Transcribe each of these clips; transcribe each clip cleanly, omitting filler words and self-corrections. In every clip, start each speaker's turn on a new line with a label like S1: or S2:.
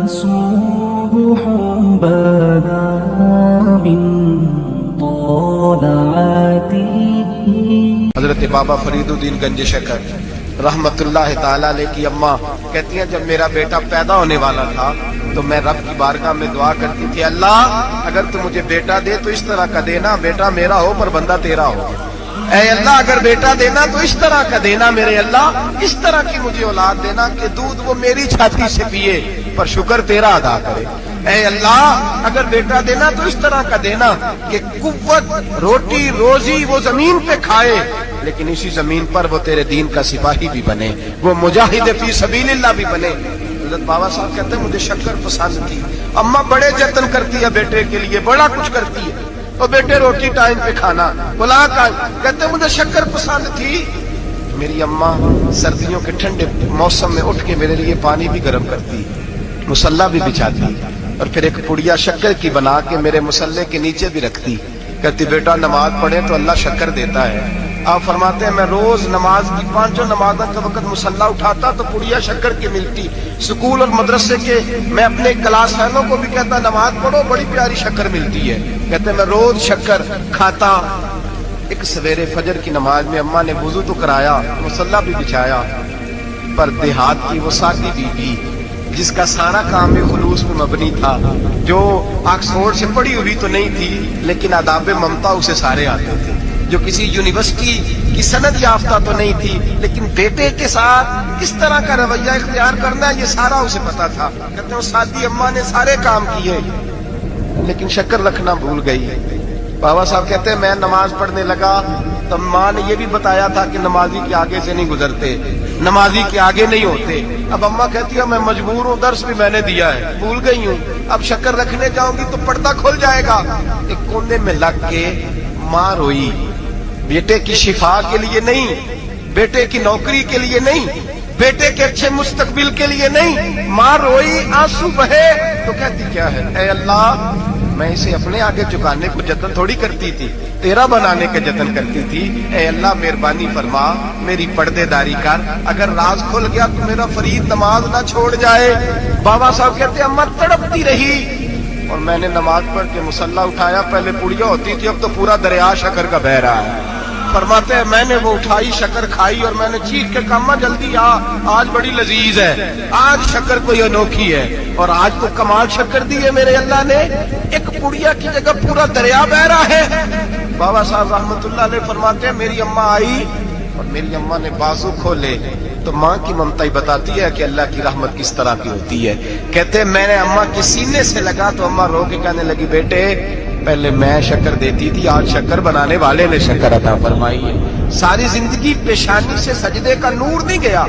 S1: صبح بدا من طلعته.
S2: حضرت بابا فرید الدین گنج شکر رحمت اللہ تعالی علیہ کی اماں کہتی ہیں جب میرا بیٹا پیدا ہونے والا تھا تو میں رب کی بارگاہ میں دعا کرتی تھی، اللہ اگر تو مجھے بیٹا دے تو اس طرح کا دینا بیٹا میرا ہو پر بندہ تیرا ہو. اے اللہ اگر بیٹا دینا تو اس طرح کا دینا میرے اللہ، اس طرح کی مجھے اولاد دینا کہ دودھ وہ میری چھاتی سے پیے پر شکر تیرا ادا کرے. اے اللہ اگر بیٹا دینا تو اس طرح کا دینا کہ قوت روٹی روزی وہ زمین پہ کھائے لیکن اسی زمین پر وہ تیرے دین کا سپاہی بھی بنے، وہ مجاہد فی سبیل اللہ بھی بنے. حضرت بابا صاحب کہتے ہیں مجھے شکر پسند تھی. اماں بڑے جتن کرتی ہے بیٹے کے لیے، بڑا کچھ کرتی ہے، تو بیٹے روٹی ٹائم پہ کھانا بلا کہتے ہیں مجھے شکر پسند تھی. میری اماں سردیوں کے ٹھنڈے موسم میں اٹھ کے میرے لیے پانی بھی گرم کرتی، مصلی بھی بچھاتی اور پھر ایک پڑیا شکر کی بنا کے میرے مصلی کے نیچے بھی رکھتی. کہتی بیٹا نماز پڑھے تو اللہ شکر دیتا ہے. آپ فرماتے ہیں میں روز نماز کی 5 نمازوں کے وقت مصلی اٹھاتا تو پڑیا شکر کی ملتی. سکول اور مدرسے کے میں اپنے کلاس فیلوں کو بھی کہتا نماز پڑھو بڑی پیاری شکر ملتی ہے. کہتے میں روز شکر کھاتا. ایک سویرے فجر کی نماز میں اماں نے وضو تو کرایا مصلی بھی بچھایا پر دیہات کی وہ سادی بیوی جس کا سارا کام بھی خلوص پہ مبنی تھا، جو آکسفورڈ سے پڑھی ہوئی تو نہیں تھی لیکن آداب ممتا اسے سارے آتے تھے، جو کسی یونیورسٹی کی سند یافتہ تو نہیں تھی لیکن بیٹے کے ساتھ کس طرح کا رویہ اختیار کرنا ہے یہ سارا اسے پتا تھا. کہتے ہیں سادی اماں نے سارے کام کیے لیکن شکر رکھنا بھول گئی. بابا صاحب کہتے ہیں میں نماز پڑھنے لگا تو ماں نے یہ بھی بتایا تھا کہ نمازی کے آگے سے نہیں گزرتے، نمازی کے آگے نہیں ہوتے. اب اماں کہتی ہے میں مجبور ہوں، درس بھی میں نے دیا ہے بھول گئی ہوں، اب شکر رکھنے جاؤں گی تو پردہ کھل جائے گا. ایک کونے میں لگ کے ماں روئی، بیٹے کی شفا کے لیے نہیں، بیٹے کی نوکری کے لیے نہیں، بیٹے کے اچھے مستقبل کے لیے نہیں. ماں روئی آنسو بہے تو کہتی کیا ہے، اے اللہ میں اسے اپنے آگے چکانے کو جتن تھوڑی کرتی تھی، تیرا بنانے کا جتن کرتی تھی. اے اللہ مہربانی فرما میری پردے داری کر، اگر راز کھل گیا تو میرا فرید نماز نہ چھوڑ جائے. بابا صاحب کہتے ہیں اماں تڑپتی رہی اور میں نے نماز پڑھ کے مصلی اٹھایا. پہلے پڑیا ہوتی تھی اب تو پورا دریا شکر کا بہ رہا ہے. فرماتے ہیں میں نے وہ اٹھائی شکر کھائی اور میں نے چیخ کے کہا اماں جلدی آج بڑی لذیذ ہے، آج شکر کوئی انوکھی ہے. اور آج تو کمال شکر دی ہے میرے اللہ نے، ایک پڑیا کی جگہ پورا دریا بہ رہا ہے. بابا صاحب رحمت اللہ علیہ فرماتے ہیں میری اماں آئی اور میری اماں نے بازو کھولے تو ماں کی ممتا ہی بتاتی ہے کہ اللہ کی رحمت کس طرح کی ہوتی ہے. کہتے ہیں میں نے اماں کے سینے سے لگا تو اماں رو کے کہنے لگی بیٹے پہلے میں شکر دیتی تھی، آج شکر بنانے والے نے شکر عطا فرمائی ہے. ساری زندگی پیشانی سے سجدے کا نور نہیں گیا،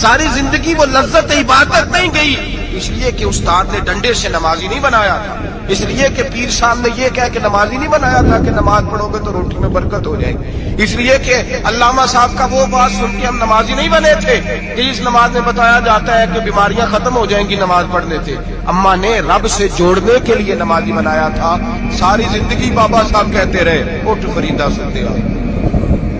S2: ساری زندگی وہ لذت عبادت نہیں گئی، اس لیے کہ استاد نے ڈنڈے سے نمازی نہیں بنایا تھا، اس لیے کہ پیر صاحب نے یہ کہہ کہ نمازی نہیں بنایا تھا کہ نماز پڑھو گے تو روٹی میں برکت ہو جائے گی، اس لیے کہ علامہ صاحب کا وہ بات سن کے ہم نمازی نہیں بنے تھے کہ اس نماز میں بتایا جاتا ہے کہ بیماریاں ختم ہو جائیں گی نماز پڑھنے سے. اماں نے رب سے جوڑنے کے لیے نمازی بنایا تھا. ساری زندگی بابا صاحب کہتے رہے اٹھ فریدا ستیا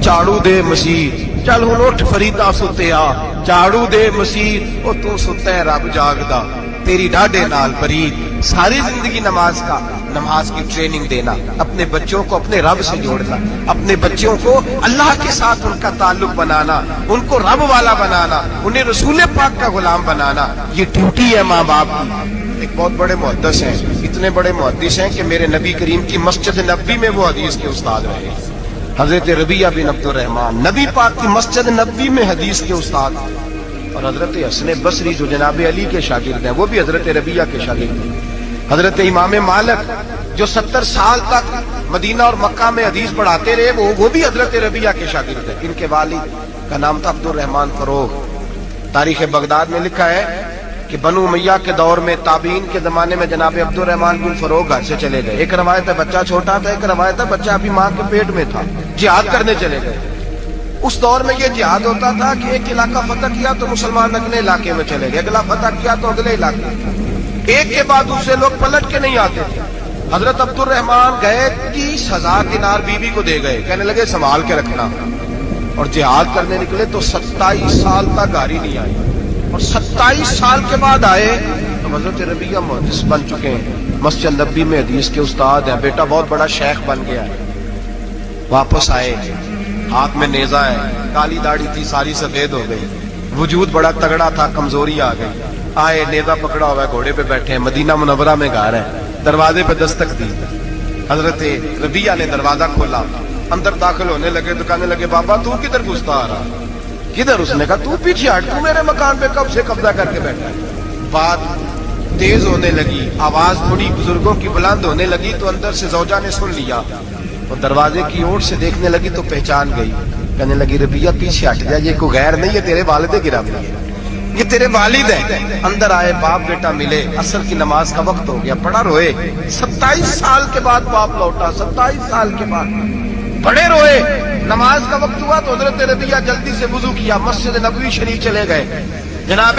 S2: جھاڑو دے مسیح، چل ہن اٹھ فریدا ستیا جھاڑو دے مسیح، او تو ستا ہے رب جاگدا تیری ڈاڈے نال فرید. ساری زندگی نماز کی ٹریننگ دینا، اپنے بچوں کو اپنے رب سے جوڑنا، اپنے بچوں کو اللہ کے ساتھ ان کا تعلق بنانا، ان کو رب والا بنانا، انہیں رسول پاک کا غلام بنانا، یہ ڈیوٹی ہے ماں باپ کی. ایک بہت بڑے محدث ہیں، اتنے بڑے محدث ہیں کہ میرے نبی کریم کی مسجد نبوی میں وہ حدیث کے استاد رہے. حضرت ربیہ بن عبد الرحمن نبی پاک کی مسجد نبوی میں حدیث کے استاد، اور حضرت حسن بصری جو جناب علی کے شاگرد ہیں وہ بھی حضرت ربیہ کے شاگرد ہیں. حضرت امام مالک جو 70 سال تک مدینہ اور مکہ میں حدیث پڑھاتے رہے وہ بھی حضرت ربیہ کے شاگرد ہیں. ان کے والد کا نام تھا عبد الرحمن فروغ. تاریخ بغداد میں لکھا ہے کہ بنو امیہ کے دور میں تابعین کے زمانے میں جناب عبد الرحمن بن فروغ گھر سے چلے گئے. ایک روایت ہے بچہ چھوٹا تھا، ایک روایت ہے بچہ ابھی ماں کے پیٹ میں تھا، جہاد کرنے چلے گئے. اس دور میں یہ جہاد ہوتا تھا کہ ایک علاقہ فتح کیا تو مسلمان اگلے علاقے میں چلے گئے، اگلا فتح کیا تو اگلے علاقے، ایک کے بعد دوسرے لوگ پلٹ کے نہیں آتے تھے. حضرت عبد الرحمن گئے 30,000 دینار بیوی کو دے گئے، کہنے لگے سنبھال کے رکھنا. اور جہاد کرنے نکلے تو 27 سال تک گاڑی نہیں آئی، اور 27 سال کے بعد آئے تو اب حضرت ربیہ محدث بن چکے ہیں، مسجد نبی میں حدیث کے استاد ہیں، بیٹا بہت بڑا شیخ بن گیا ہے۔ واپس آئے، ہاتھ میں نیزہ ہے، کالی داڑھی تھی ساری سفید ہو گئی، وجود بڑا تگڑا تھا، کمزوری آ گئی۔ آئے، نیزہ پکڑا ہوا ہے، گھوڑے پہ بیٹھے ہیں، مدینہ منورہ میں گھر ہے، دروازے پہ دستک دی، حضرت ربیہ نے دروازہ کھولا، اندر داخل ہونے لگے تو کہنے لگے بابا تو کدھر گھستا آ رہا؟ کدھر؟ اس نے کہا تو پیچھے ہٹ، تو میرے مکان پہ کب سے قبضہ کر کے بیٹھا ہے۔ بات تیز ہونے لگی، آواز تھوڑی بزرگوں کی بلند ہونے لگی تو اندر سے زوجہ نے سن لیا، وہ دروازے کی اوٹ سے دیکھنے لگی تو پہچان گئی، کہنے لگی ربیہ پیچھے ہٹ جا، یہ کوئی غیر نہیں، یہ تیرے والد گرامی ہے، یہ تیرے والد ہیں۔ اندر آئے، باپ بیٹا ملے، عصر کی نماز کا وقت ہو گیا، بڑا روئے، 27 سال کے بعد باپ لوٹا، 27 سال کے بعد بڑے روئے۔ نماز کا وقت ہوا تو حضرت ربیہ جلدی سے وضو کیا، مسجد نبوی شریف چلے گئے۔ جناب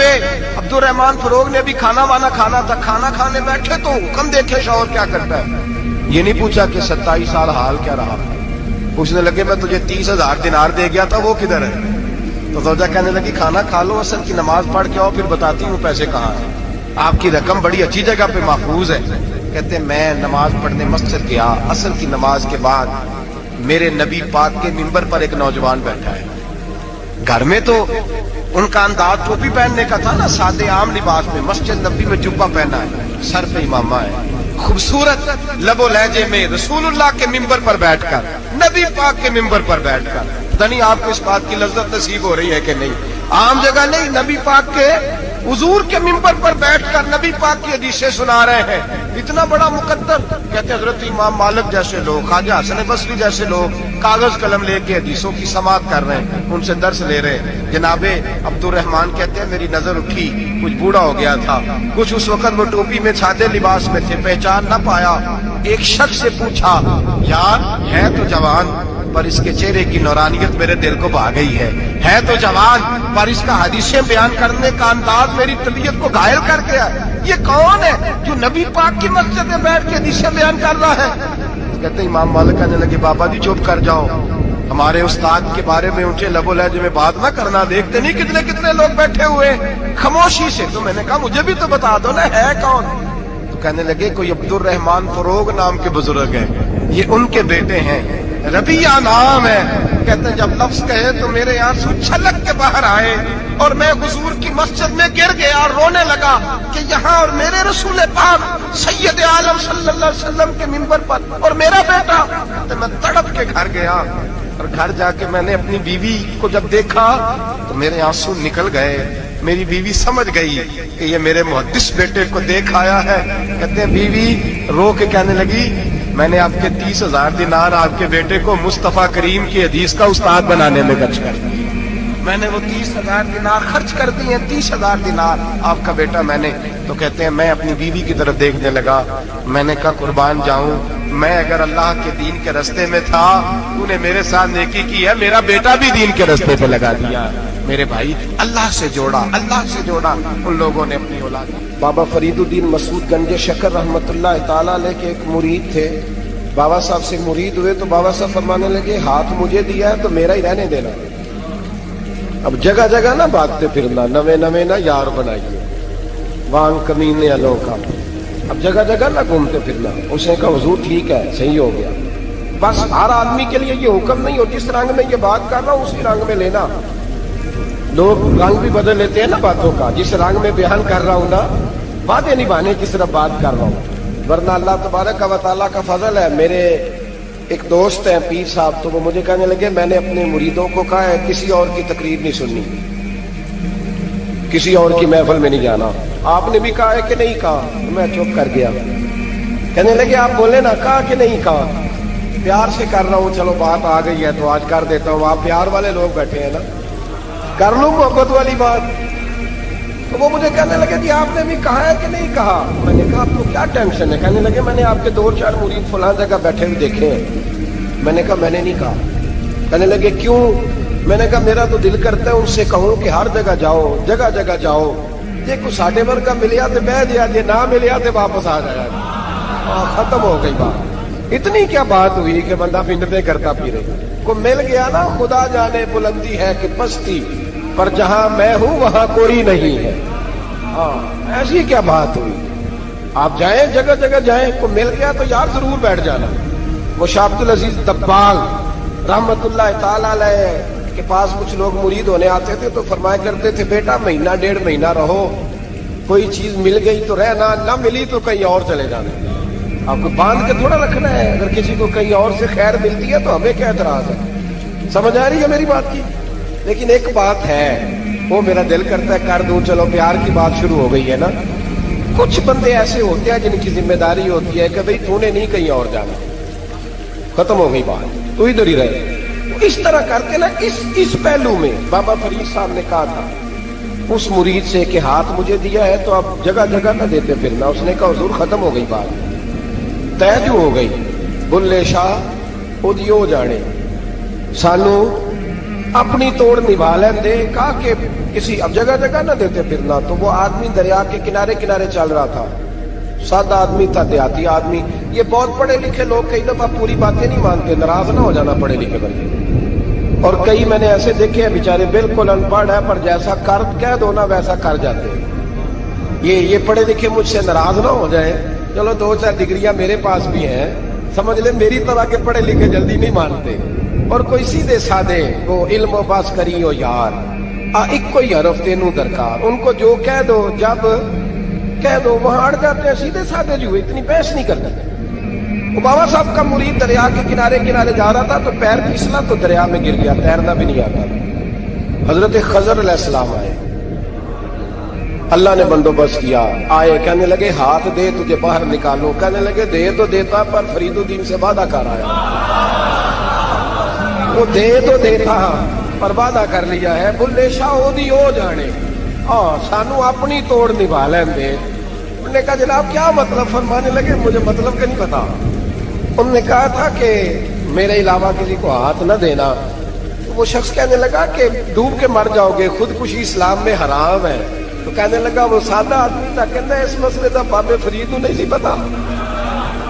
S2: عبد الرحمن فروغ نے بھی کھانا وانا کھانا تھا، کھانا کھانے بیٹھے تو حکم دیکھے شوہر کیا کرتا ہے، یہ نہیں پوچھا کہ 27 سال حال کیا رہا، پوچھنے لگے میں تجھے 30,000 دینار دے گیا تھا، وہ کدھر ہے؟ تو زوجہ کہنے لگی کھانا کھا لو، عصر کی نماز پڑھ کے آؤ، پھر بتاتی ہوں پیسے کہاں ہیں، آپ کی رقم بڑی اچھی جگہ پہ محفوظ ہے۔ کہتے میں نماز پڑھنے مسجد گیا، عصر کی نماز کے بعد میرے نبی پاک کے منبر پر ایک نوجوان بیٹھا ہے، گھر میں تو ان کا انداز ٹوپی پہننے کا تھا نا، سادے عام لباس میں، مسجد نبی میں جبہ پہنا ہے، سر پہ امامہ ہے، خوبصورت لب و لہجے میں رسول اللہ کے منبر پر بیٹھ کر، نبی پاک کے منبر پر بیٹھ کر، پتہ نہیں آپ کو اس بات کی لذت نصیب ہو رہی ہے کہ نہیں، عام جگہ نہیں، نبی پاک کے حضور کے منبر پر بیٹھ کر نبی پاک کی حدیثیں سنا رہے ہیں، اتنا بڑا مقدر۔ کہتے حضرت امام مالک جیسے لوگ، خواجہ حسن بصری جیسے لوگ کاغذ قلم لے کے حدیثوں کی سماعت کر رہے ہیں، ان سے درس لے رہے ہیں۔ جناب عبد الرحمن کہتے ہیں میری نظر اٹھی، کچھ بوڑھا ہو گیا تھا، کچھ اس وقت وہ ٹوپی میں سادے لباس میں تھے، پہچان نہ پایا۔ ایک شخص سے پوچھا یار ہے تو جوان پر اس کے چہرے کی نورانیت میرے دل کو بھا گئی ہے تو جوان پر اس کا حدیثیں بیان کرنے کا انداز میری طبیعت کو گھائل کر گیا، یہ کون ہے جو نبی پاک کی مسجد میں بیٹھ کے حدیثیں بیان کر رہا ہے؟ کہتے امام مالک کہنے لگے بابا جی چپ کر جاؤ، ہمارے استاد کے بارے میں اونچے لب و لہجے میں بات نہ کرنا، دیکھتے نہیں کتنے کتنے لوگ بیٹھے ہوئے خاموشی سے۔ تو میں نے کہا مجھے بھی تو بتا دو نا ہے کون؟ تو کہنے لگے کوئی عبد الرحمن فروغ نام کے بزرگ ہیں، یہ ان کے بیٹے ہیں، ربیہ نام ہے۔ کہتے ہیں جب لفظ کہے تو میرے آنسو چھلک کے باہر آئے اور میں حضور کی مسجد میں گر گیا اور رونے لگا کہ یہاں اور میرے رسول پاک سید عالم صلی اللہ علیہ وسلم کے منبر پر اور میرا بیٹا۔ کہتے میں تڑپ کے گھر گیا اور گھر جا کے میں نے اپنی بیوی کو جب دیکھا تو میرے آنسو نکل گئے، میری بیوی سمجھ گئی کہ یہ میرے محدث بیٹے کو دیکھ آیا ہے۔ کہتے ہیں بیوی رو کے کہنے لگی میں نے آپ کے 30,000 دینار آپ کے بیٹے کو مصطفیٰ کریم کی حدیث کا استاد بنانے میں خرچ کر دی، میں نے وہ 30,000 دینار خرچ کر دیے، 30,000 دینار آپ کا بیٹا میں نے۔ تو کہتے ہیں میں اپنی بیوی کی طرف دیکھنے لگا، میں نے کہا قربان جاؤں، میں اگر اللہ کے دین کے راستے میں تھا تو نے میرے ساتھ نیکی کی ہے، میرا بیٹا بھی دین کے راستے پہ لگا دیا، میرے بھائی اللہ سے جوڑا، اللہ سے جوڑا ان لوگوں نے اپنی اولاد۔ بابا فرید الدین مسعود گنج شکر رحمۃ اللہ تعالیٰ علیہ کے ایک مرید تھے، بابا صاحب سے مرید ہوئے تو بابا صاحب فرمانے لگے ہاتھ مجھے دیا ہے تو میرا ہی رہنے دینا، اب جگہ جگہ نہ بھاگتے پھرنا، نوے نوے نہ یار بنائیے وانگ کمینے والوں کا، اب جگہ جگہ نہ گھومتے پھرنا۔ اس نے کہا حضور ٹھیک ہے صحیح ہو گیا، بس ہر آدمی کے لیے یہ حکم نہیں ہو جس رنگ میں یہ بات کر رہا ہوں اسی رنگ میں لینا، لوگ رنگ بھی بدل لیتے ہیں نا باتوں کا، جس رنگ میں بیان کر رہا ہوں نا وعدے نبھانے کی صرف بات کر رہا ہوں، ورنہ اللہ تبارک و تعالیٰ کا فضل ہے۔ میرے ایک دوست ہیں پیر صاحب، تو وہ مجھے کہنے لگے میں نے اپنے مریدوں کو کہا ہے کسی اور کی تقریر نہیں سننی، کسی اور کی محفل میں نہیں جانا، آپ نے بھی کہا ہے کہ نہیں کہا؟ میں چپ کر گیا، کہنے لگے آپ بولے نا، کہا کہ نہیں کہا؟ پیار سے کر رہا ہوں، چلو بات آ گئی ہے تو آج کر دیتا ہوں، آپ پیار والے لوگ بیٹھے ہیں نا، کر لوں محبت والی بات۔ تو وہ مجھے کہنے لگے کہ آپ نے بھی کہا ہے کہ نہیں کہا؟ میں نے کہا آپ کو کیا ٹینشن ہے؟ کہنے لگے میں نے آپ کے 2-4 مرید فلاں جگہ بیٹھے ہوئے دیکھے ہیں۔ میں نے کہا میں نے نہیں کہا۔ کہنے لگے کیوں؟ میں نے کہا میرا تو دل کرتا ہے ان سے کہوں کہ ہر جگہ جاؤ، جگہ جگہ جاؤ، یہ کوئی ساڈے ورگا ملیا تو بہ دیا، یہ نہ ملیا تو واپس آ جائے، ختم ہو گئی بات۔ اتنی کیا بات ہوئی کہ بندہ پنڈتے کرتا پھرے، کو مل گیا نا، خدا جانے بلندی ہے کہ پستی، پر جہاں میں ہوں وہاں کوئی نہیں ہے،
S3: ہاں ایسی کیا بات ہوئی؟ آپ جائیں جگہ جگہ جائیں، کو مل گیا تو یار ضرور بیٹھ جانا۔ وہ شاہ عبد العزیز دباغ رحمت اللہ تعالی علیہ کے پاس کچھ لوگ مرید ہونے آتے تھے تو فرمایا کرتے تھے بیٹا مہینہ ڈیڑھ مہینہ رہو، کوئی چیز مل گئی تو رہنا، نہ ملی تو کہیں اور چلے جانا۔ آپ کو باندھ کے تھوڑا رکھنا ہے، اگر کسی کو کہیں اور سے خیر ملتی ہے تو ہمیں کیا اعتراض ہے؟ سمجھ آ رہی ہے میری بات کی؟ لیکن ایک بات ہے وہ میرا دل کرتا ہے کر دوں، چلو پیار کی بات شروع ہو گئی ہے نا۔ کچھ بندے ایسے ہوتے ہیں جن کی ذمہ داری ہوتی ہے کہ بھئی تو نے نہیں کہیں اور جانا، ختم ہو گئی بات، تو ادھر ہی رہے۔ اس طرح کرتے نا، اس پہلو میں بابا فرید صاحب نے کہا تھا اس مرید سے کہ ہاتھ مجھے دیا ہے تو اب جگہ جگہ نہ دیتے پھرنا۔ اس نے کہا حضور ختم ہو گئی بات، طے جو ہو گئی، بلے شاہ ادیو جانے، سانو اپنی توڑ نبھا لیں دے۔ کہا کہ کسی اب جگہ جگہ نہ دیتے پھرنا۔ تو وہ آدمی دریا کے کنارے کنارے چل رہا تھا، سادہ آدمی تھا، دیہاتی آدمی۔ یہ بہت پڑھے لکھے لوگ کئی دفعہ پوری باتیں نہیں مانتے، ناراض نہ ہو جانا پڑھے لکھے بندے۔ اور کئی میں نے ایسے دیکھے ہیں بیچارے بالکل ان پڑھ ہے پر جیسا کر کہہ دو نا ویسا کر جاتے ہیں۔ یہ پڑھے لکھے مجھ سے ناراض نہ ہو جائیں، چلو 2-4 ڈگریاں میرے پاس بھی ہیں، سمجھ لیں میری طرح کے پڑھے لکھے جلدی نہیں مانتے۔ اور کوئی سیدھے سادے وہ علم و باس کری ہو یار، ایک کوئی حرف تینوں درکار، ان کو جو کہہ دو جب کہہ دو وہاں اڑ جاتے ہیں، سیدھے سادے جو اتنی بحث نہیں کرتے۔ وہ بابا صاحب کا مرید دریا کے کنارے کنارے جا رہا تھا تو پیر پھسلا تو دریا میں گر گیا، تیرنا بھی نہیں آتا تھا۔ حضرت خضر علیہ السلام آئے، اللہ نے بندوبست کیا، آئے کہنے لگے ہاتھ دے تجھے باہر نکالوں، کہنے لگے دے تو دیتا پر فرید الدین سے وعدہ کر آیا۔ وہ دے تو دیتا پر وعدہ کر لیا ہے، بلے شاہ دی ہو جانے، سانو اپنی توڑ نبھا لیں دے۔ انہوں نے کہا جناب کیا مطلب؟ فرمانے لگے مجھے مطلب کا نہیں پتا۔ انہوں نے کہا تھا کہ میرے علاوہ کسی کو ہاتھ نہ دینا۔ تو وہ شخص کہنے لگا کہ ڈوب کے مر جاؤ گے، خودکشی اسلام میں حرام ہے۔ تو کہنے لگا وہ سادہ آدمی تھا، کہتا ہے اس مسئلے کا بابے فرید نہیں سی پتا،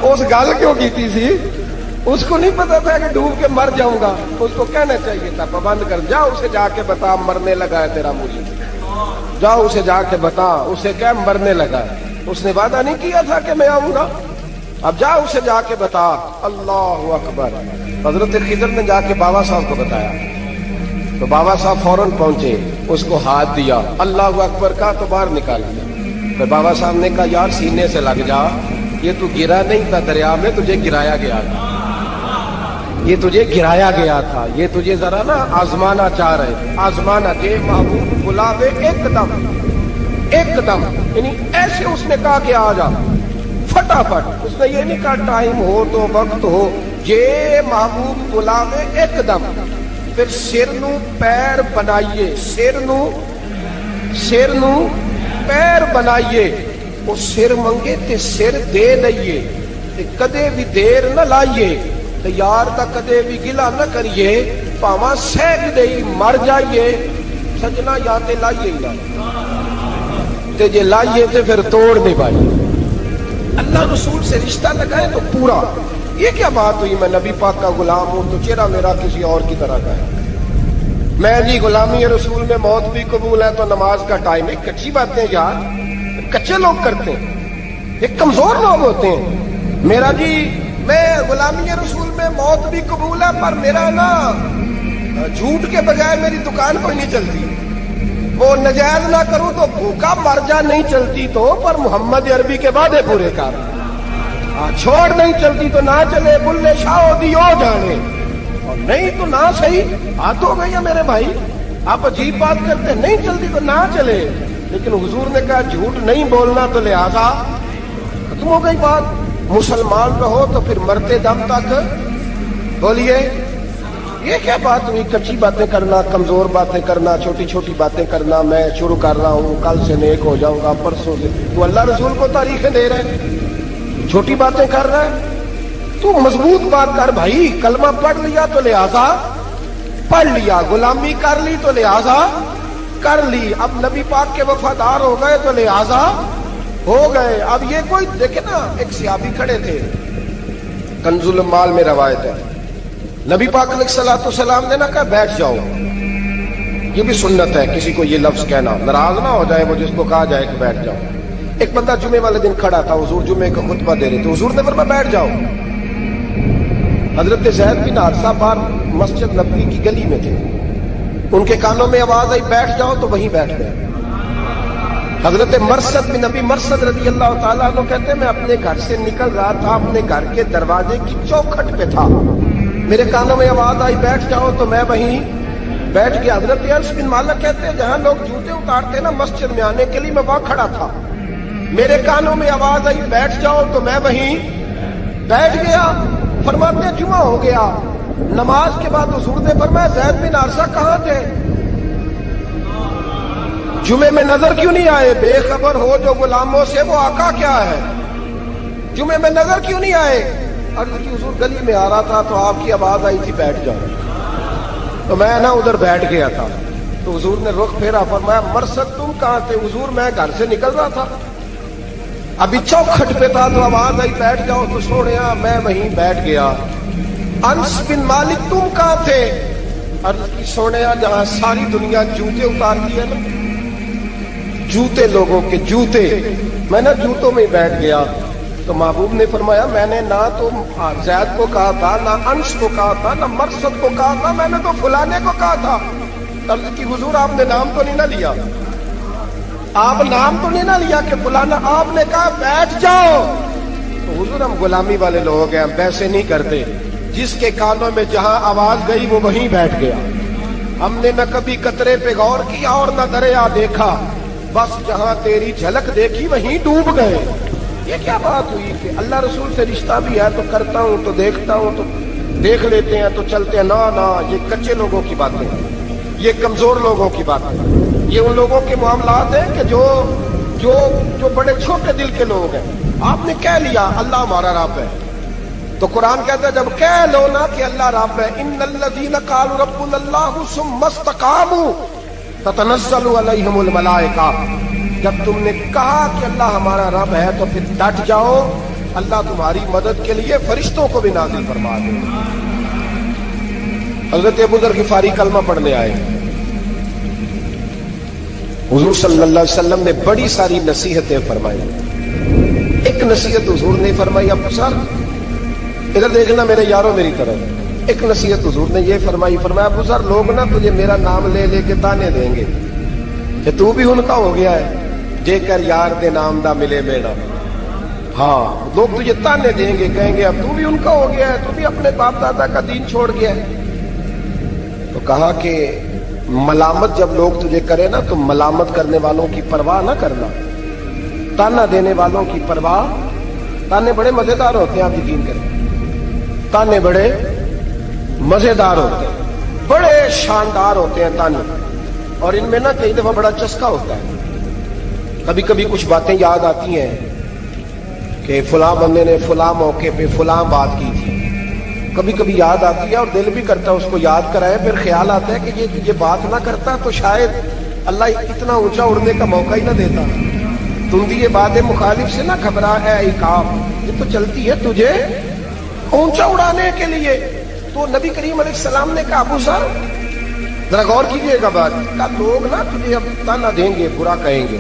S3: اس گل کیوں کیتی سی؟ اس کو نہیں پتا تھا کہ ڈوب کے مر جاؤں گا، اس کو کہنا چاہیے تھا پابند کر جا اسے جا کے بتا مرنے لگا ہے تیرا مرید، جاؤ اسے جا کے بتا، اسے کیا مرنے لگا ہے، اس نے وعدہ نہیں کیا تھا کہ میں آؤں گا، اب جا اسے جا کے بتا۔ اللہ اکبر۔ حضرت خضر نے جا کے بابا صاحب کو بتایا تو بابا صاحب فوراً پہنچے، اس کو ہاتھ دیا، اللہ اکبر کہا تو باہر نکال دیا۔ پھر بابا صاحب نے کہا یار سینے سے لگ جا، یہ تو گرا نہیں تھا دریا میں، تجھے گرایا گیا تھا، یہ تجھے گرایا گیا تھا، یہ تجھے ذرا نا آزمانا چاہ رہے، آزمانا کے محبوب بلاوے ایک دم ایک دم، یعنی ایسے اس نے کہا کہ آ جا فٹافٹ، اس نے یہ نہیں کہا ٹائم ہو تو وقت ہو، یہ محبوب بلاوے ایک دم۔ پھر سر نو پیر بنائیے، سر نو پیر بنائیے، وہ سر منگے تے سر دے لئیے، تے کدے بھی دیر نہ لائیے، تے یار تا کدے بھی گلا نہ کریے، پاواں سہج دئی مر جائیے، سجنا یا تے لائیے ہی تے جے لائیے تے پھر توڑ نہیں پائیے۔ اللہ رسول سے رشتہ لگائے تو پورا۔ یہ کیا بات ہوئی میں نبی پاک کا غلام ہوں تو چہرہ میرا کسی اور کی طرح کا ہے، میں جی غلامی رسول میں موت بھی قبول ہے تو نماز کا ٹائم ہے، کچی باتیں یار کچے لوگ کرتے ہیں، یہ کمزور لوگ ہوتے ہیں۔ میرا جی میں غلامی رسول میں موت بھی قبول ہے پر میرا نا جھوٹ کے بجائے میری دکان کوئی نہیں چلتی، وہ نجائز نہ کروں تو بھوکا مر جا نہیں چلتی تو، پر محمد عربی کے وعدے پورے کر، چھوڑ نہیں چلتی تو نہ چلے، بلے شاہ دی ہو جانے، اور نہیں تو نہ صحیح، ہاتھ ہو گئی ہے میرے بھائی، آپ عجیب بات کرتے، نہیں چلتی تو نہ چلے، لیکن حضور نے کہا جھوٹ نہیں بولنا تو لہذا ختم ہو گئی بات۔ مسلمان رہو تو پھر مرتے دم تک بولیے، یہ کیا بات ہوئی؟ کچی باتیں کرنا، کمزور باتیں کرنا، چھوٹی چھوٹی باتیں کرنا، میں شروع کر رہا ہوں کل سے نیک ہو جاؤں گا، پرسوں سے، تو اللہ رسول کو تاریخیں دے رہے ہیں، چھوٹی باتیں کر رہا ہے، تو مضبوط بات کر بھائی، کلمہ پڑھ لیا تو لہذا پڑھ لیا، غلامی کر لی تو لہذا کر لی، اب نبی پاک کے وفادار ہو گئے تو لہذا ہو گئے۔ اب یہ کوئی دیکھے نا، ایک صحابی کھڑے تھے، کنز المال میں روایت ہے، نبی پاک علیہ الصلوۃ والسلام نے نہ کہا بیٹھ جاؤ، یہ بھی سنت ہے کسی کو یہ لفظ کہنا، ناراض نہ ہو جائے وہ جس کو کہا جائے کہ بیٹھ جاؤ۔ ایک بندہ جمعے والے دن کھڑا تھا، حضور جمعے کا خطبہ دے رہے تھے، حضور نے فرمایا بیٹھ جاؤ۔ حضرت زید بن حارثہ باہر مسجد نبوی کی گلی میں تھے، ان کے کانوں میں آواز آئی بیٹھ جاؤ تو وہیں بیٹھ گئے۔ حضرت مرثد بن نبی مرثد رضی اللہ تعالیٰ عنہ کہتے ہیں میں اپنے گھر سے نکل رہا تھا، اپنے گھر کے دروازے کی چوکھٹ پہ تھا، میرے کانوں میں آواز آئی بیٹھ جاؤ تو میں وہیں بیٹھ گیا۔ حضرت انس بن مالک کہتے ہیں جہاں لوگ جوتے اتارتے ہیں نا مسجد میں آنے کے لیے، میں وہاں کھڑا تھا، میرے کانوں میں آواز آئی بیٹھ جاؤ تو میں وہیں بیٹھ گیا۔ فرماتے ہیں جمعہ ہو گیا، نماز کے بعد حضور نے فرمایا زید بن حارثہ کہاں تھے؟ جمعے میں نظر کیوں نہیں آئے؟ بے خبر ہو جو غلاموں سے وہ آقا کیا ہے، جمعے میں نظر کیوں نہیں آئے؟ عرض کی حضور گلی میں آ رہا تھا تو آپ کی آواز آئی تھی بیٹھ جاؤ، تو میں نا ادھر بیٹھ گیا تھا۔ تو حضور نے رخ پھیرا، فرمایا مرثد تم کہاں تھے؟ حضور میں گھر سے نکل رہا تھا، ابھی چوکھٹ پہ تھا تو آواز آئی بیٹھ جاؤ تو سوڑیا میں وہیں بیٹھ گیا۔ انس بن مالک تم کہاں تھے؟ عرض کی سوڑیا جہاں ساری دنیا جوتے اتارتی ہے نا، جوتے لوگوں کے جوتے، میں نا جوتوں میں بیٹھ گیا۔ تو محبوب نے فرمایا میں نے نہ تو زید کو کہا تھا، نہ انس کو کہا تھا، نہ مرثد کو کہا تھا، میں نے تو فلانے کو کہا تھا۔ عرض کی حضور آپ نے نام تو نہیں نہ لیا، آپ نام تو نہیں نہ لیا کہ فلانا، آپ نے کہا بیٹھ جاؤ۔ تو حضور ہم غلامی والے لوگ ہیں، ہم ویسے نہیں کرتے، جس کے کانوں میں جہاں آواز گئی وہ وہیں بیٹھ گیا۔ ہم نے نہ کبھی قطرے پہ غور کیا اور نہ دریا دیکھا، بس جہاں تیری جھلک دیکھی وہیں ڈوب گئے۔ یہ کیا بات ہوئی کہ اللہ رسول سے رشتہ بھی ہے تو کرتا ہوں تو دیکھتا ہوں تو دیکھ لیتے ہیں تو چلتے ہیں، نہ یہ کچے لوگوں کی باتیں ہیں، یہ کمزور لوگوں کی باتیں ہیں، یہ ان لوگوں کے معاملات ہیں کہ جو بڑے چھوٹے دل کے لوگ ہیں۔ آپ نے کہہ لیا اللہ ہمارا رب ہے، تو قرآن کہتا ہے جب کہہ لو نا کہ اللہ رب ہے، ان الذین قالوا ربنا اللہ ثم استقاموا تتنزل علیہم الملائکہ، جب تم نے کہا کہ اللہ ہمارا رب ہے تو پھر ڈٹ جاؤ، اللہ تمہاری مدد کے لیے فرشتوں کو بھی نازل فرما دے۔ حضرت ابو ذر غفاری کلمہ پڑھنے آئے، حضور صلی اللہ علیہ وسلم نے بڑی ساری نصیحتیں فرمائی۔ ایک نصیحت حضور نے فرمائی، ابو ذر ادھر دیکھنا میرے یاروں میری طرف، ایک نصیحت حضور نے یہ فرمائی، فرمایا ابو ذر لوگ نا تجھے میرا نام لے لے کے تانے دیں گے کہ تو بھی ان کا ہو گیا ہے، جے کر یار دے نام دا ملے بیڑا۔ ہاں لوگ تجھے تانے دیں گے، کہیں گے اب تو بھی ان کا ہو گیا ہے، تو بھی اپنے باپ دادا کا دین چھوڑ گیا ہے۔ تو کہا کہ ملامت جب لوگ تجھے کرے نا تو ملامت کرنے والوں کی پرواہ نہ کرنا، تانا دینے والوں کی پرواہ۔ تانے بڑے مزیدار ہوتے ہیں، آپ یقین کریں، تانے بڑے مزیدار ہوتے ہیں، بڑے شاندار ہوتے ہیں تانے، اور ان میں نا کئی دفعہ بڑا چسکا ہوتا ہے۔ کبھی کبھی کچھ باتیں یاد آتی ہیں کہ فلاں بندے نے فلاں موقع پہ فلاں بات کی تھی، کبھی کبھی یاد آتی ہے اور دل بھی کرتا ہے اس کو یاد کرائے، پھر خیال آتا ہے کہ یہ بات نہ کرتا تو شاید اللہ اتنا اونچا اڑنے کا موقع ہی نہ دیتا۔ تم بھی یہ بات مخالف سے نہ گھبرا اے عقاب، یہ تو چلتی ہے تجھے اونچا اڑانے کے لیے۔ تو نبی کریم علیہ السلام نے کہا ابو ذر ذرا غور کیجئے گا بات، کہا لوگ نا تجھے اب تانا دیں گے، برا کہیں گے۔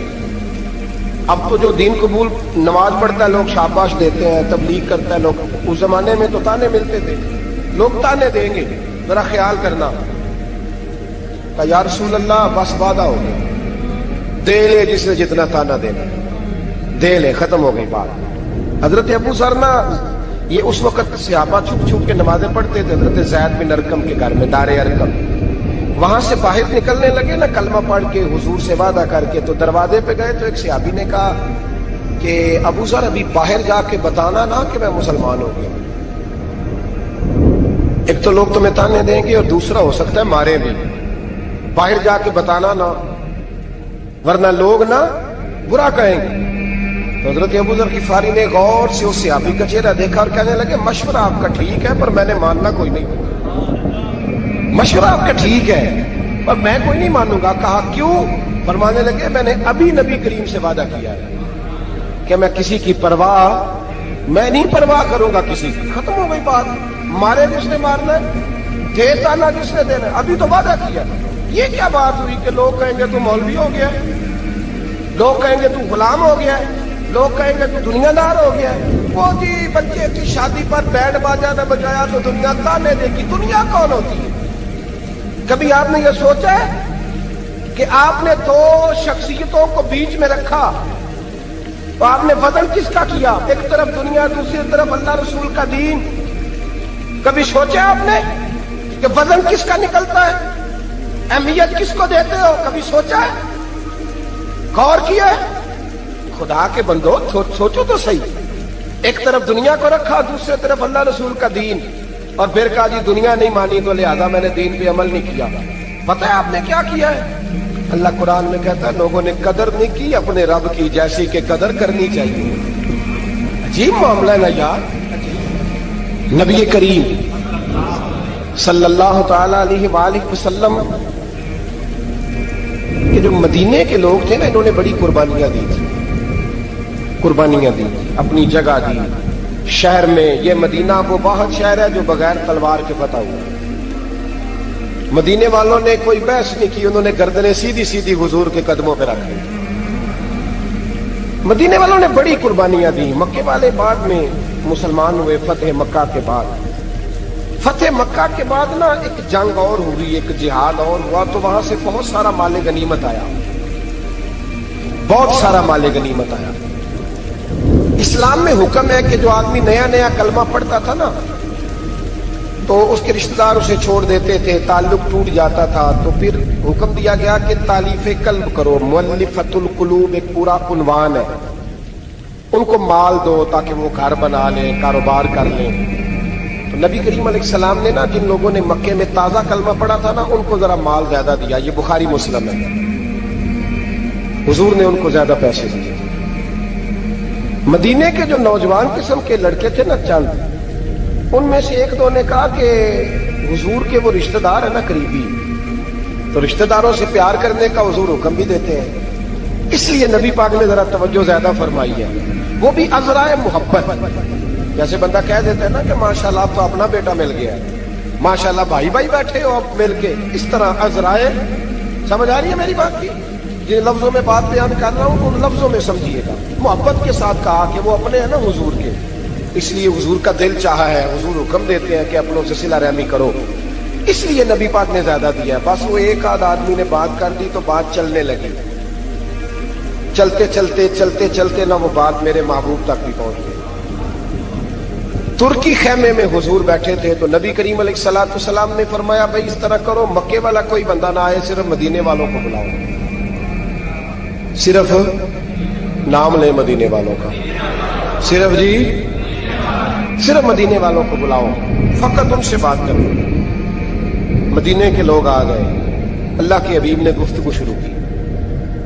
S3: اب تو جو دین قبول نماز پڑھتا ہے لوگ شاباش دیتے ہیں، تبلیغ کرتا ہے لوگ، اس زمانے میں تو تانے ملتے تھے، لوگ تانے دیں گے، ذرا خیال کرنا۔ کہا یا رسول اللہ بس وعدہ ہو گیا، دے لے جس نے جتنا تانا دینا دے لے، ختم ہو گئی بات۔ حضرت ابو ذر نا یہ اس وقت صحابہ چھپ چھپ کے نمازیں پڑھتے تھے حضرت زید بن ارقم کے گھر میں، دار ارقم۔ وہاں سے باہر نکلنے لگے نا کلمہ پڑھ کے حضور سے وعدہ کر کے، تو دروازے پہ گئے تو ایک صحابی نے کہا کہ ابو ذر ابھی باہر جا کے بتانا نا کہ میں مسلمان ہو گیا، ایک تو لوگ تمہیں تانے دیں گے اور دوسرا ہو سکتا ہے مارے بھی، باہر جا کے بتانا نا ورنہ لوگ نا برا کہیں گے۔ تو حضرت ابو ذر غفاری نے غور سے اس صحابی کا چہرہ دیکھا اور کہنے لگے مشورہ آپ کا ٹھیک ہے پر میں نے ماننا کوئی نہیں، مشورہ آپ کا ٹھیک ہے پر میں کوئی نہیں مانوں گا۔ کہا کیوں؟ فرمانے لگے میں نے ابھی نبی کریم سے وعدہ کیا ہے کہ میں کسی کی پرواہ میں نہیں پرواہ کروں گا کسی کی، ختم ہو گئی بات، مارے جس نے مارنا ہے، دے تانا جس نے دینا ہے، ابھی تو وعدہ کیا۔ یہ کیا بات ہوئی کہ لوگ کہیں گے تو مولوی ہو گیا، لوگ کہیں گے تو غلام ہو گیا، لوگ کہیں گے تو دنیا دار ہو گیا. وہ جی بچے کی شادی پر بینڈ باجا نہ بجایا تو دنیا تانے دے گی. دنیا کون ہوتی ہے؟ کبھی آپ نے یہ سوچا ہے کہ آپ نے دو شخصیتوں کو بیچ میں رکھا تو آپ نے وزن کس کا کیا؟ ایک طرف دنیا، دوسری طرف اللہ رسول کا دین. کبھی سوچا آپ نے کہ وزن کس کا نکلتا ہے؟ اہمیت کس کو دیتے ہو؟ کبھی سوچا ہے؟ غور کیا ہے؟ خدا کے بندو سوچو تو صحیح. ایک طرف دنیا کو رکھا، دوسری طرف اللہ رسول کا دین، اور پھر کہا جی دنیا نہیں مانی تو لہذا میں نے دین پہ عمل نہیں کیا. پتہ ہے آپ نے کیا کیا ہے؟ اللہ قرآن میں کہتا ہے لوگوں نے قدر نہیں کی اپنے رب کی جیسی کہ قدر کرنی چاہیے. عجیب معاملہ ہے نا یار. نبی کریم صلی اللہ تعالی علیہ وآلہ وسلم کہ جو مدینے کے لوگ تھے نا، انہوں نے بڑی قربانیاں دی تھی، قربانیاں دی، اپنی جگہ دی. شہر میں یہ مدینہ وہ واحد شہر ہے جو بغیر تلوار کے فتح ہوا. مدینے والوں نے کوئی بحث نہیں کی، انہوں نے گردنیں سیدھی سیدھی حضور کے قدموں پہ رکھ لی. مدینے والوں نے بڑی قربانیاں دی. مکے والے بعد میں مسلمان ہوئے فتح مکہ کے بعد. فتح مکہ کے بعد نا ایک جنگ اور ہوئی، ایک جہاد اور ہوا، تو وہاں سے بہت سارا مال غنیمت آیا، بہت سارا مال غنیمت آیا. اسلام میں حکم ہے کہ جو آدمی نیا نیا کلمہ پڑھتا تھا نا تو اس کے رشتہ دار اسے چھوڑ دیتے تھے، تعلق ٹوٹ جاتا تھا. تو پھر حکم دیا گیا کہ تالیف قلب کرو. مؤلفۃ القلوب ایک پورا عنوان ہے. ان کو مال دو تاکہ وہ گھر بنا لیں، کاروبار کر لیں. تو نبی کریم علیہ السلام نے نا جن لوگوں نے مکے میں تازہ کلمہ پڑھا تھا نا ان کو ذرا مال زیادہ دیا. یہ بخاری مسلم ہے. حضور نے ان کو زیادہ پیسے دیے. مدینے کے جو نوجوان قسم کے لڑکے تھے نا چند، ان میں سے ایک دو نے کہا کہ حضور کے وہ رشتہ دار ہیں نا قریبی، تو رشتہ داروں سے پیار کرنے کا حضور حکم بھی دیتے ہیں، اس لیے نبی پاک نے ذرا توجہ زیادہ فرمائی ہے. وہ بھی عذرائے محبت. جیسے بندہ کہہ دیتا ہے نا کہ ماشاءاللہ آپ تو اپنا بیٹا مل گیا ہے، ماشاءاللہ بھائی بھائی بیٹھے ہو آپ مل کے، اس طرح عذرائے. سمجھ آ رہی ہے میری بات کی؟ جن لفظوں میں بات بیان کر رہا ہوں ان لفظوں میں سمجھیے گا. محبت کے ساتھ کہا کہ وہ اپنے ہیں نا حضور کے، اس لیے حضور کا دل چاہا ہے، حضور حکم دیتے ہیں کہ اپنوں سے صلہ رحمی کرو، اس لیے نبی پاک نے زیادہ دیا ہے. بس وہ ایک آدھ آدمی نے بات کر دی تو بات چلنے لگی. چلتے چلتے چلتے چلتے نہ وہ بات میرے محبوب تک بھی پہنچ گئی. ترکی خیمے میں حضور بیٹھے تھے تو نبی کریم علیہ الصلوۃ والسلام نے فرمایا بھائی اس طرح کرو، مکے والا کوئی بندہ نہ آئے، صرف مدینے والوں کو بلاؤ، صرف نام لے مدینے والوں کا، صرف جی صرف مدینے والوں کو بلاؤ، فقط ان سے بات کرو. مدینے کے لوگ آ گئے. اللہ کے حبیب نے گفتگو شروع کی.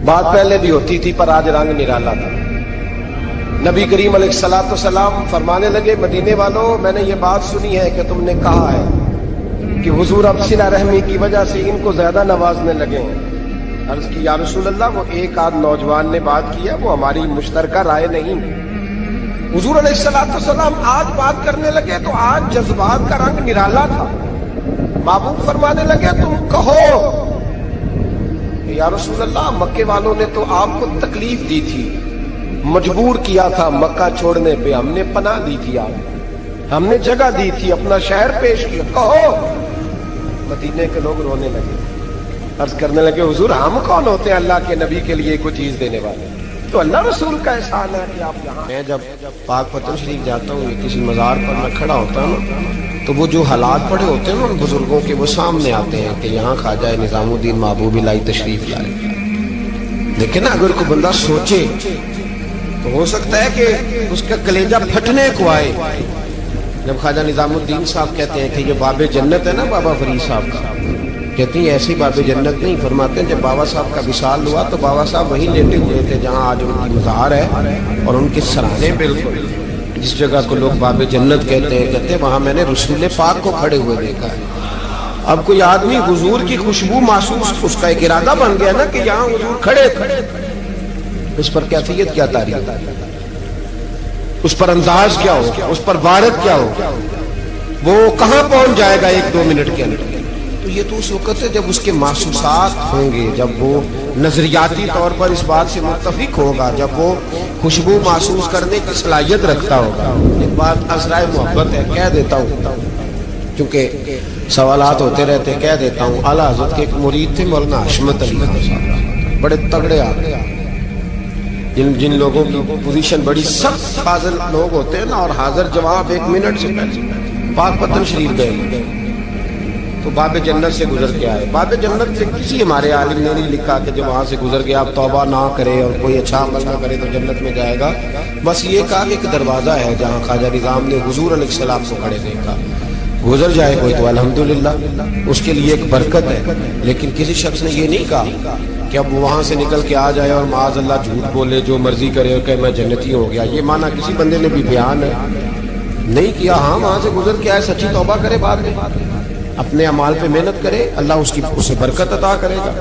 S3: بات پہلے بھی ہوتی تھی پر آج رنگ نرالا تھا. نبی کریم علیہ الصلوۃ والسلام فرمانے لگے مدینے والوں، میں نے یہ بات سنی ہے کہ تم نے کہا ہے کہ حضور اب صلہ رحمی کی وجہ سے ان کو زیادہ نوازنے لگے ہیں. عرض کی یا رسول اللہ، وہ ایک آدھ نوجوان نے بات کی ہے، وہ ہماری مشترکہ رائے نہیں. حضور علیہ الصلوۃ والسلام آج بات کرنے لگے تو آج جذبات کا رنگ نرالا تھا. محبوب فرمانے لگے تم کہو. یا رسول اللہ، مکے والوں نے تو آپ کو تکلیف دی تھی، مجبور کیا تھا مکہ چھوڑنے پہ، ہم نے پناہ دی تھی، آپ ہم نے جگہ دی تھی، اپنا شہر پیش کیا، کہو. مدینے کے لوگ رونے لگے. عرض کرنے لگے حضور ہم کون ہوتے ہیں اللہ کے نبی کے لیے کوئی چیز دینے والے؟ تو اللہ رسول کا احسان ہے کہ آپ یہاں. میں جب پاک پتن شریف جاتا ہوں یا کسی مزار پر میں کھڑا ہوتا ہوں تو وہ جو حالات پڑے ہوتے ہیں ان بزرگوں کے وہ سامنے آتے ہیں کہ یہاں خواجہ نظام الدین محبوب الہی تشریف لائے. لیکن اگر کوئی بندہ سوچے تو ہو سکتا ہے کہ اس کا کلیجہ پھٹنے کو آئے جب خواجہ نظام الدین صاحب کہتے ہیں کہ یہ باب جنت ہے نا بابا فرید صاحب کا، کہتے ہیں ایسی باب جنت نہیں. فرماتے ہیں جب بابا صاحب کا وصال ہوا تو بابا صاحب وہیں لیٹے ہوئے تھے جہاں آج ان کی مزار ہے، اور ان کے سرانے بالکل جس جگہ کو لوگ باب جنت کہتے ہیں وہاں میں نے رسول پاک کو کھڑے ہوئے دیکھا ہے. اب کوئی آدمی حضور کی خوشبو محسوس، اس کا ایک ارادہ بن گیا نا کہ یہاں حضور کھڑے تھے، اس پر کیفیت کیا تاریخ، اس پر انداز کیا ہوگا، اس پر وارد کیا ہوگا، وہ کہاں پہنچ جائے گا 1-2 منٹ کے اندر. تو یہ تو اس وقت ہے جب اس کے محسوسات ہوں گے، جب وہ نظریاتی طور پر اس بات سے متفق ہوگا، جب وہ خوشبو محسوس کرنے کی صلاحیت رکھتا ہوگا۔ ایک بات عذرائے محبت ہے، کہہ دیتا ہوں کیونکہ سوالات ہوتے رہتے، کہہ دیتا ہوں۔ اعلیٰ حضرت کے ایک مرید تھے مولانا حشمت علی خان صاحب، بڑے تگڑے آدمی، جن لوگوں کی پوزیشن بڑی سخت حاضر لوگ ہوتے ہیں نا، اور حاضر جواب 1 منٹ سے پہلے پاک پتن شریف گئے تو باب جنت سے گزر کے آئے۔ باب جنت سے کسی ہمارے عالم نے نہیں لکھا کہ جب وہاں سے گزر گیا آپ توبہ نہ کرے اور کوئی اچھا عمل نہ کرے تو جنت میں جائے گا، بس یہ کہا کہ ایک دروازہ ہے جہاں خواجہ نظام نے حضور علیہ السلام کو کھڑے دیکھا، گزر جائے کوئی تو الحمدللہ اس کے لیے ایک برکت ہے۔ لیکن کسی شخص نے یہ نہیں کہا کہ اب وہاں سے نکل کے آ جائے اور معاذ اللہ جھوٹ بولے، جو مرضی کرے اور کہ میں جنتی ہو گیا، یہ معنی کسی بندے نے بھی بیان ہے نہیں کیا۔ ہاں وہاں سے گزر کے آئے، سچی توبہ کرے، بعد میں اپنے اعمال پہ محنت کرے، اللہ اسے برکت عطا کرے گا۔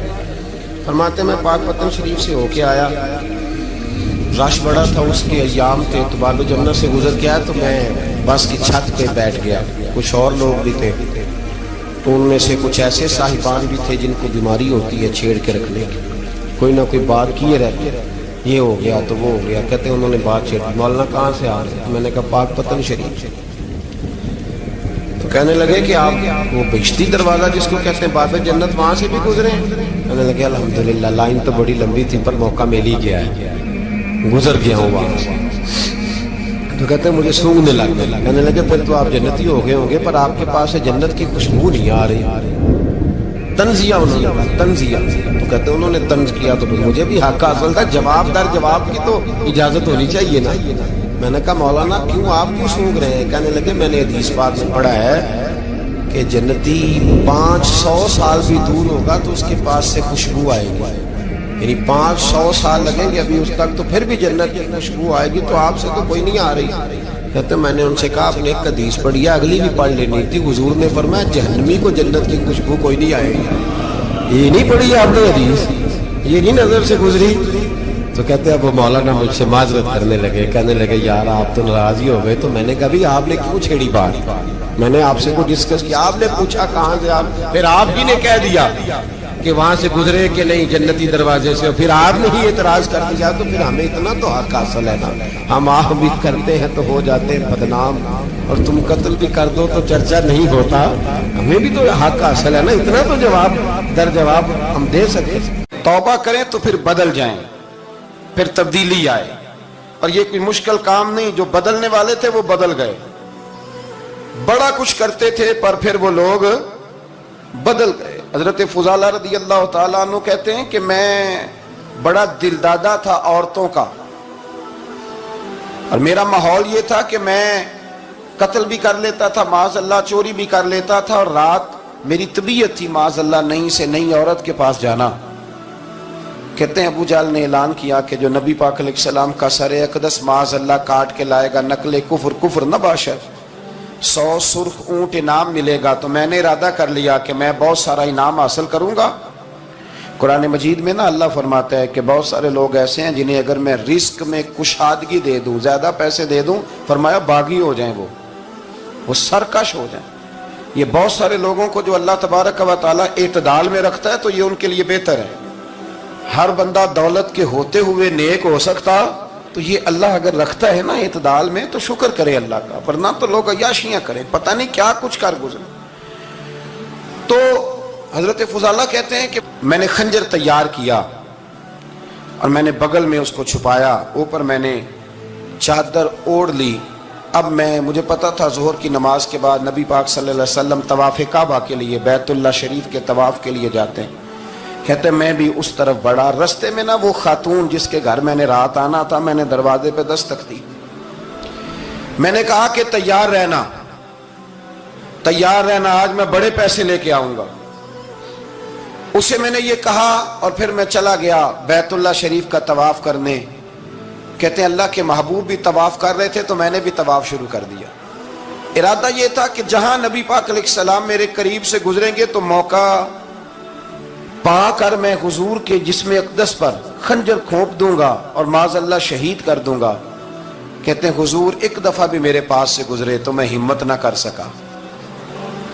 S3: فرماتے میں پاک پتن شریف سے ہو کے آیا، رش بڑا تھا، اس کے ایام تھے، تو باب جنت سے گزر کے آیا تو میں بس کی چھت پہ بیٹھ گیا۔ کچھ اور لوگ بھی تھے تو ان میں سے کچھ ایسے صاحبان بھی تھے جن کو بیماری ہوتی ہے چھیڑ کے رکھنے کی، کوئی نہ کوئی بات کیے رہتے، یہ ہو گیا تو وہ ہو گیا، کہتے ہیں انہوں نے بات چھیڑ، مولانا کہاں سے آ رہے؟ میں نے کہا پاک پتن شریف۔ تو کہنے لگے کہ آپ وہ بہشتی دروازہ جس کو کہتے ہیں باب جنت، وہاں سے بھی گزرے ہیں؟ کہنے لگے الحمدللہ، لائن تو بڑی لمبی تھی پر موقع مل ہی گیا ہے، گزر گیا ہوں وہاں سے۔ تو کہتے ہیں مجھے سونگنے لگ گیا۔ کہنے لگے پھر تو آپ جنتی ہو گئے ہوں گے، پر آپ کے پاس سے جنت کی خوشبو نہیں آ رہی۔ تنزیہ انہوں نے کہا، تنزیہ۔ تو کہتے ہیں انہوں نے طنز کیا تو پھر مجھے بھی حق حاصل تھا، جواب در جواب کی تو اجازت ہونی چاہیے نا۔ میں نے کہا مولانا آپ کیوں سونگ رہے ہیں؟ کہنے لگے میں نے حدیث پاک میں پڑھا ہے کہ جنتی 500 سال بھی دور ہوگا تو اس کے پاس سے خوشبو آئے گی، یعنی 500 سال لگیں گے ابھی اس تک، تو پھر بھی جنت کی خوشبو آئے گی، تو آپ سے تو کوئی نہیں آ رہی۔ کہتے میں نے ان سے کہا آپ نے ایک حدیث پڑھی ہے، اگلی بھی پڑھ لینی تھی، حضور نے فرمایا جہنمی کو جنت کی خوشبو کوئی نہیں آئے گی۔ یہ نہیں پڑھی ہے آپ نے حدیث، یہ نہیں نظر سے گزری؟ تو کہتے ہیں اب وہ مولانا مجھ سے معذرت کرنے لگے، کہنے لگے یار آپ تو ناراض ہی ہو گئے۔ تو میں نے کہا بھی آپ نے کیوں چھیڑی بات؟ میں نے آپ سے کوئی ڈسکس کیا؟ آپ نے پوچھا کہاں سے، آپ پھر آپ ہی نے کہہ دیا کہ وہاں سے گزرے کہ نہیں جنتی دروازے سے، پھر آپ نے ہی اعتراض کر دیا، تو پھر ہمیں اتنا تو حق حاصل ہے نا، ہم آپ بھی کرتے ہیں تو ہو جاتے ہیں بدنام، اور تم قتل بھی کر دو تو چرچا نہیں ہوتا، ہمیں بھی تو حق حاصل ہے نا، اتنا تو جواب در جواب ہم دے سکے۔ توبہ کریں تو پھر بدل جائیں، پھر تبدیلی آئے، اور یہ کوئی مشکل کام نہیں، جو بدلنے والے تھے وہ بدل گئے، بڑا کچھ کرتے تھے پر پھر وہ لوگ بدل گئے۔ حضرت فضالہ رضی اللہ تعالیٰ عنہ کہتے ہیں کہ میں بڑا دلدادہ تھا عورتوں کا، اور میرا ماحول یہ تھا کہ میں قتل بھی کر لیتا تھا، معاذ اللہ چوری بھی کر لیتا تھا، اور رات میری طبیعت تھی معاذ اللہ نئی سے نئی عورت کے پاس جانا۔ کہتے ہیں ابو جہل نے اعلان کیا کہ جو نبی پاک علیہ السلام کا سر اقدس معاذ اللہ کاٹ کے لائے گا، نقل کفر نہ باشد، 100 سرخ اونٹ انعام ملے گا۔ تو میں نے ارادہ کر لیا کہ میں بہت سارا انعام حاصل کروں گا۔ قرآن مجید میں نا اللہ فرماتا ہے کہ بہت سارے لوگ ایسے ہیں جنہیں اگر میں رزق میں کشادگی دے دوں، زیادہ پیسے دے دوں، فرمایا باغی ہو جائیں، وہ سرکش ہو جائیں۔ یہ بہت سارے لوگوں کو جو اللہ تبارک و تعالیٰ اعتدال میں رکھتا ہے تو یہ ان کے لیے بہتر ہے۔ ہر بندہ دولت کے ہوتے ہوئے نیک ہو سکتا، تو یہ اللہ اگر رکھتا ہے نا اعتدال میں تو شکر کرے اللہ کا، ورنہ تو لوگ عیاشیاں کریں، پتہ نہیں کیا کچھ کر گزرے۔ تو حضرت فضالہ کہتے ہیں کہ میں نے خنجر تیار کیا اور میں نے بغل میں اس کو چھپایا، اوپر میں نے چادر اوڑھ لی۔ اب مجھے پتا تھا ظہر کی نماز کے بعد نبی پاک صلی اللہ علیہ وسلم طواف کعبہ کے لیے، بیت اللہ شریف کے طواف کے لیے جاتے ہیں۔ کہتے میں بھی اس طرف بڑھا، رستے میں نا وہ خاتون جس کے گھر میں نے رات آنا تھا، میں نے دروازے پہ دستک دی، میں نے کہا کہ تیار رہنا، آج میں بڑے پیسے لے کے آؤں گا۔ اسے میں نے یہ کہا اور پھر میں چلا گیا بیت اللہ شریف کا طواف کرنے۔ کہتے ہیں اللہ کے محبوب بھی طواف کر رہے تھے تو میں نے بھی طواف شروع کر دیا۔ ارادہ یہ تھا کہ جہاں نبی پاک علیہ السلام میرے قریب سے گزریں گے تو موقع پا کر میں حضور کے جسم اقدس پر خنجر کھونپ دوں گا اور معاذ اللہ شہید کر دوں گا۔ کہتے ہیں حضور ایک دفعہ بھی میرے پاس سے گزرے تو میں ہمت نہ کر سکا،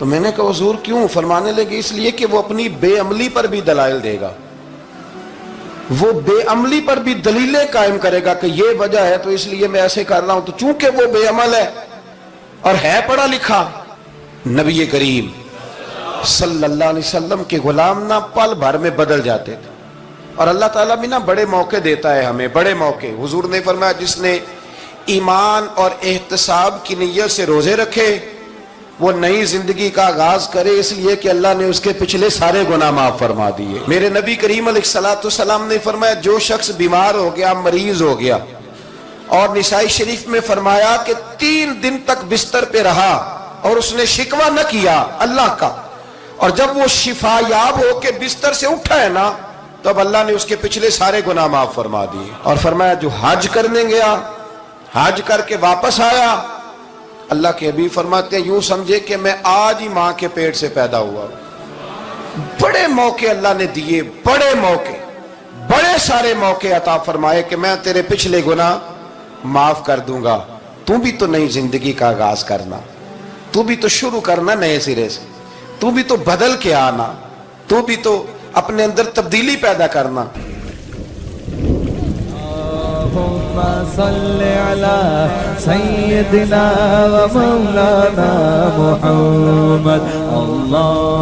S3: تو میں نے کہا حضور کیوں؟ فرمانے لگے اس لیے کہ وہ اپنی بے عملی پر بھی دلائل دے گا، وہ بے عملی پر بھی دلیلیں قائم کرے گا کہ یہ وجہ ہے تو اس لیے میں ایسے کر رہا ہوں۔ تو چونکہ وہ بے عمل ہے اور ہے پڑھا لکھا، نبی کریم صلی اللہ علیہ وسلم کے غلام نہ پل بھر میں بدل جاتے تھے۔ اور اللہ تعالیٰ بھی نا بڑے موقع دیتا ہے ہمیں، بڑے موقع۔ حضور نے فرمایا جس نے ایمان اور احتساب کی نیت سے روزے رکھے وہ نئی زندگی کا آغاز کرے، اس لیے کہ اللہ نے اس کے پچھلے سارے گناہ معاف فرما دیے۔ میرے نبی کریم علیہ الصلوۃ والسلام نے فرمایا جو شخص بیمار ہو گیا، مریض ہو گیا، اور نسائی شریف میں فرمایا کہ 3 دن تک بستر پہ رہا اور اس نے شکوہ نہ کیا اللہ کا، اور جب وہ شفا یاب ہو کے بستر سے اٹھا ہے نا تب اللہ نے اس کے پچھلے سارے گناہ معاف فرما دیے۔ اور فرمایا جو حج کرنے گیا، حج کر کے واپس آیا، اللہ کے حبیب فرماتے ہیں یوں سمجھے کہ میں آج ہی ماں کے پیٹ سے پیدا ہوا۔ بڑے موقع اللہ نے دیے، بڑے موقع، بڑے سارے موقع عطا فرمائے کہ میں تیرے پچھلے گناہ معاف کر دوں گا، تو بھی تو نئی زندگی کا آغاز کرنا، تو بھی تو شروع کرنا نئے سرے سے، تو بھی تو بدل کے آنا، تو بھی تو اپنے اندر تبدیلی پیدا کرنا۔
S1: اللهم صل على سيدنا ومولانا محمد۔ اللہ